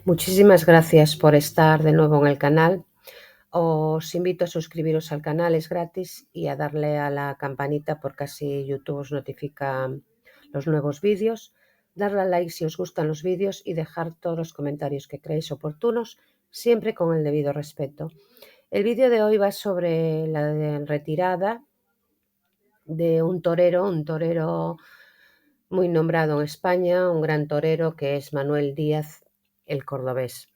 Muchísimas gracias por estar de nuevo en el canal. Os invito a suscribiros al canal, es gratis, y a darle a la campanita porque así YouTube os notifica los nuevos vídeos. Darle a like si os gustan los vídeos y dejar todos los comentarios que creéis oportunos, siempre con el debido respeto. El vídeo de hoy va sobre la retirada de un torero muy nombrado en España, un gran torero que es Manuel Díaz, el cordobés.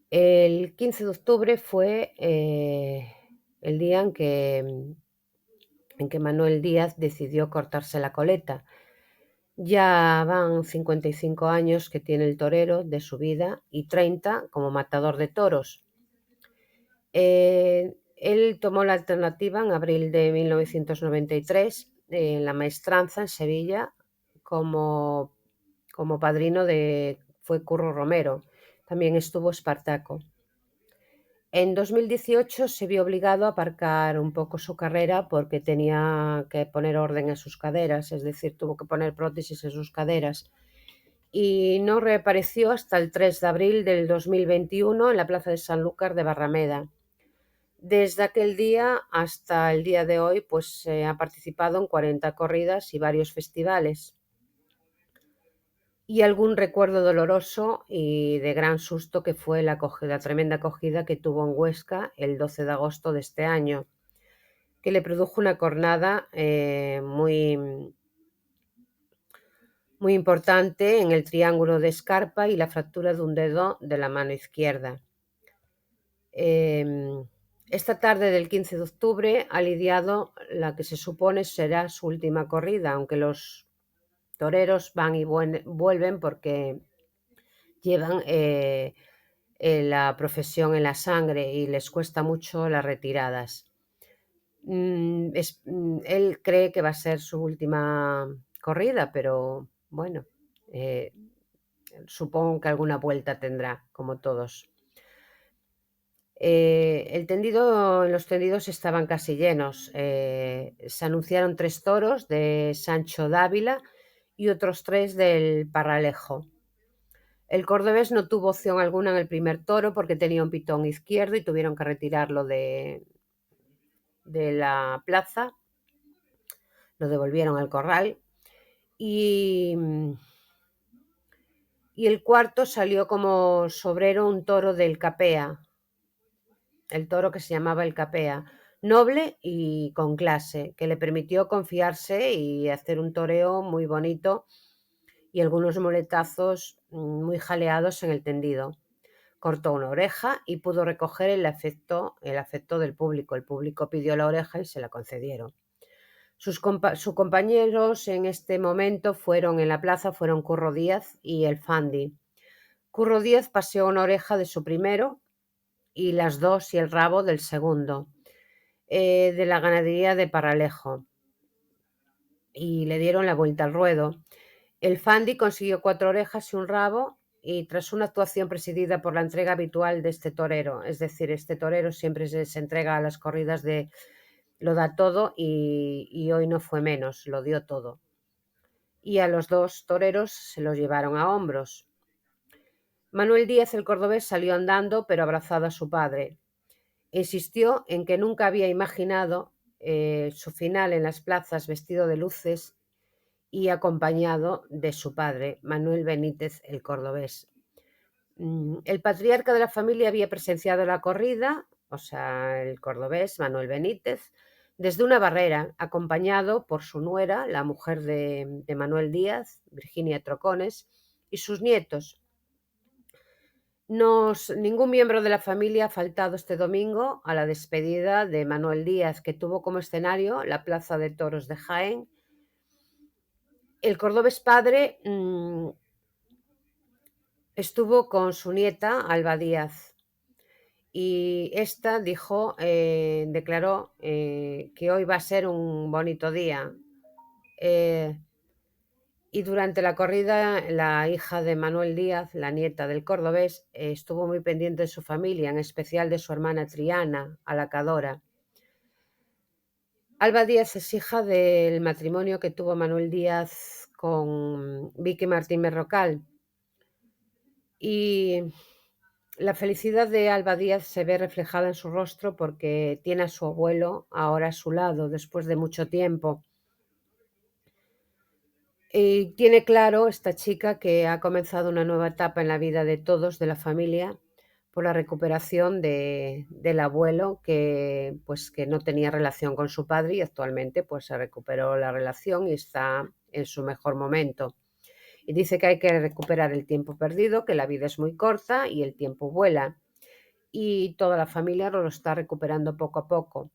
El 15 de octubre fue el día en que Manuel Díaz decidió cortarse la coleta. Ya van 55 años que tiene el torero de su vida y 30 como matador de toros. Él tomó la alternativa en abril de 1993 en la Maestranza en Sevilla como padrino fue Curro Romero. También estuvo Espartaco. En 2018 se vio obligado a aparcar un poco su carrera porque tenía que poner orden en sus caderas, es decir, tuvo que poner prótesis en sus caderas. Y no reapareció hasta el 3 de abril del 2021 en la Plaza de Sanlúcar de Barrameda. Desde aquel día hasta el día de hoy, pues ha participado en 40 corridas y varios festivales. Y algún recuerdo doloroso y de gran susto que fue la tremenda acogida que tuvo en Huesca el 12 de agosto de este año, que le produjo una cornada muy importante en el triángulo de escarpa y la fractura de un dedo de la mano izquierda. Esta tarde del 15 de octubre ha lidiado la que se supone será su última corrida, aunque los toreros van y vuelven porque llevan la profesión en la sangre y les cuesta mucho las retiradas. Él cree que va a ser su última corrida, pero bueno, supongo que alguna vuelta tendrá, como todos. Los tendidos estaban casi llenos. Se anunciaron 3 toros de Sancho Dávila y otros 3 del Parralejo. El cordobés no tuvo opción alguna en el primer toro porque tenía un pitón izquierdo y tuvieron que retirarlo de la plaza. Lo devolvieron al corral y el cuarto salió como sobrero un toro del Capea, el toro que se llamaba el Capea, noble y con clase, que le permitió confiarse y hacer un toreo muy bonito y algunos muletazos muy jaleados en el tendido. Cortó una oreja y pudo recoger el afecto del público. El público pidió la oreja y se la concedieron. Sus compañeros en este momento en la plaza fueron Curro Díaz y el Fandi. Curro Díaz paseó una oreja de su primero y las 2 y el rabo del segundo, de la ganadería de Parralejo, y le dieron la vuelta al ruedo. El Fandi consiguió 4 orejas y un rabo, y tras una actuación presidida por la entrega habitual de este torero, es decir, este torero siempre se entrega a las corridas lo da todo y hoy no fue menos, lo dio todo. Y a los 2 toreros se los llevaron a hombros. Manuel Díaz, el cordobés, salió andando, pero abrazado a su padre. Insistió en que nunca había imaginado su final en las plazas vestido de luces y acompañado de su padre, Manuel Benítez, el cordobés. El patriarca de la familia había presenciado la corrida, o sea, el cordobés, Manuel Benítez, desde una barrera, acompañado por su nuera, la mujer de Manuel Díaz, Virginia Trocones, y sus nietos. Ningún miembro de la familia ha faltado este domingo a la despedida de Manuel Díaz, que tuvo como escenario la Plaza de Toros de Jaén. El cordobés padre estuvo con su nieta, Alba Díaz, y esta declaró que hoy va a ser un bonito día. Y durante la corrida, la hija de Manuel Díaz, la nieta del cordobés, estuvo muy pendiente de su familia, en especial de su hermana Triana, alacadora. Alba Díaz es hija del matrimonio que tuvo Manuel Díaz con Vicky Martín Berrocal. Y la felicidad de Alba Díaz se ve reflejada en su rostro porque tiene a su abuelo ahora a su lado después de mucho tiempo. Y tiene claro esta chica que ha comenzado una nueva etapa en la vida de todos, de la familia, por la recuperación del abuelo que no tenía relación con su padre y actualmente pues se recuperó la relación y está en su mejor momento. Y dice que hay que recuperar el tiempo perdido, que la vida es muy corta y el tiempo vuela. Y toda la familia lo está recuperando poco a poco.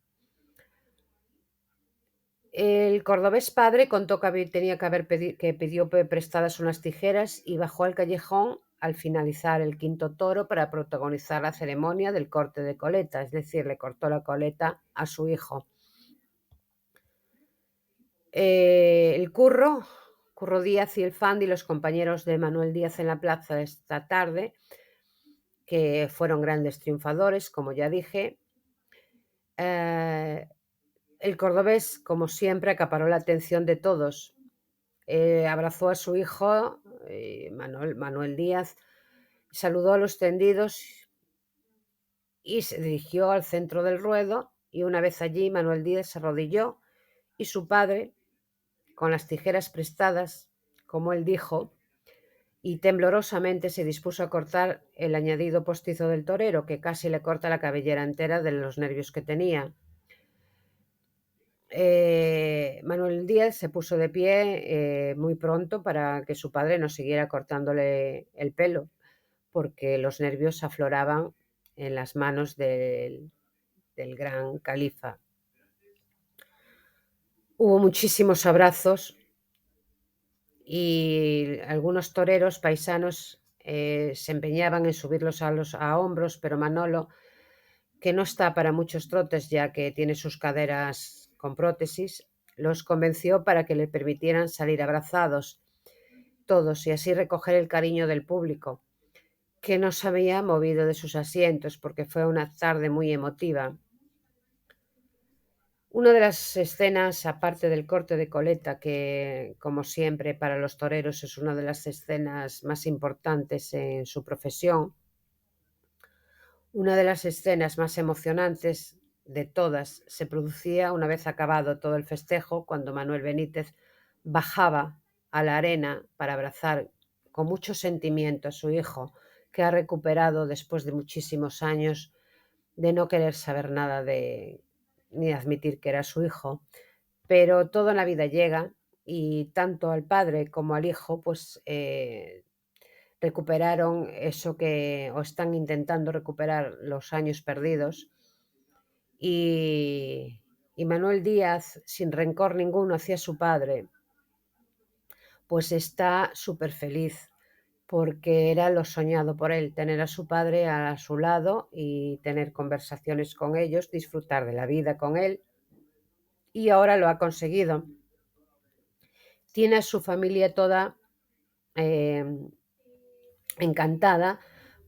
El cordobés padre contó que tenía que pidió prestadas unas tijeras y bajó al callejón al finalizar el quinto toro para protagonizar la ceremonia del corte de coleta, es decir, le cortó la coleta a su hijo. El Curro Díaz y el Fandi, los compañeros de Manuel Díaz en la plaza esta tarde, que fueron grandes triunfadores, como ya dije. El cordobés, como siempre, acaparó la atención de todos. Abrazó a su hijo, Manuel Díaz, saludó a los tendidos y se dirigió al centro del ruedo, y una vez allí Manuel Díaz se arrodilló y su padre, con las tijeras prestadas, como él dijo, y temblorosamente se dispuso a cortar el añadido postizo del torero, que casi le corta la cabellera entera de los nervios que tenía. Manuel Díaz se puso de pie muy pronto para que su padre no siguiera cortándole el pelo, porque los nervios afloraban en las manos del gran califa. Hubo muchísimos abrazos y algunos toreros paisanos se empeñaban en subirlos a hombros, pero Manolo, que no está para muchos trotes ya que tiene sus caderas con prótesis, los convenció para que le permitieran salir abrazados todos y así recoger el cariño del público, que no se había movido de sus asientos porque fue una tarde muy emotiva. Una de las escenas, aparte del corte de coleta, que como siempre para los toreros es una de las escenas más importantes en su profesión, una de las escenas más emocionantes de todas se producía una vez acabado todo el festejo, cuando Manuel Benítez bajaba a la arena para abrazar con mucho sentimiento a su hijo, que ha recuperado después de muchísimos años de no querer saber nada ni admitir que era su hijo. Pero todo en la vida llega y tanto al padre como al hijo pues recuperaron eso o están intentando recuperar los años perdidos. Y Manuel Díaz, sin rencor ninguno hacia su padre, pues está súper feliz porque era lo soñado por él, tener a su padre a su lado y tener conversaciones con ellos, disfrutar de la vida con él, y ahora lo ha conseguido. Tiene a su familia toda eh, encantada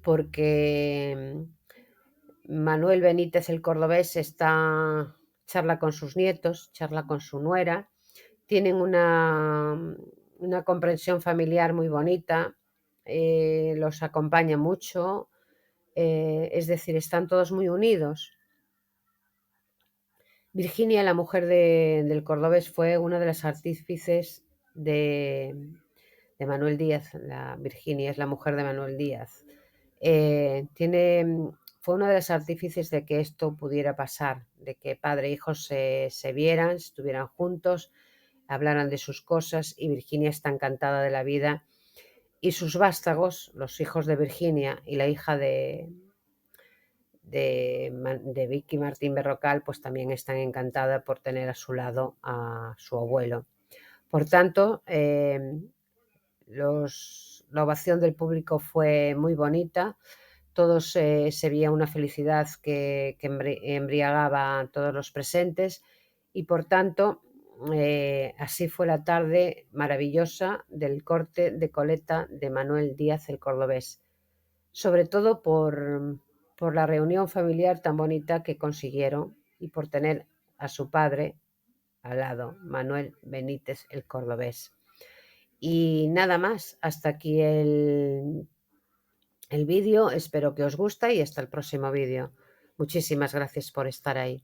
porque Manuel Benítez el cordobés charla con sus nietos, charla con su nuera, tienen una comprensión familiar muy bonita, los acompaña mucho, es decir, están todos muy unidos. Virginia, la mujer del cordobés, fue una de las artífices de Manuel Díaz. Virginia es la mujer de Manuel Díaz. Fue una de las artífices de que esto pudiera pasar, de que padre e hijo se vieran, estuvieran juntos, hablaran de sus cosas, y Virginia está encantada de la vida. Y sus vástagos, los hijos de Virginia y la hija de Vicky Martín Berrocal, pues también están encantadas por tener a su lado a su abuelo. Por tanto, la ovación del público fue muy bonita. Todos se veía una felicidad que embriagaba a todos los presentes, y por tanto así fue la tarde maravillosa del corte de coleta de Manuel Díaz el cordobés, sobre todo por la reunión familiar tan bonita que consiguieron y por tener a su padre al lado, Manuel Benítez el cordobés. Y nada más, hasta aquí el vídeo, espero que os guste y hasta el próximo vídeo. Muchísimas gracias por estar ahí.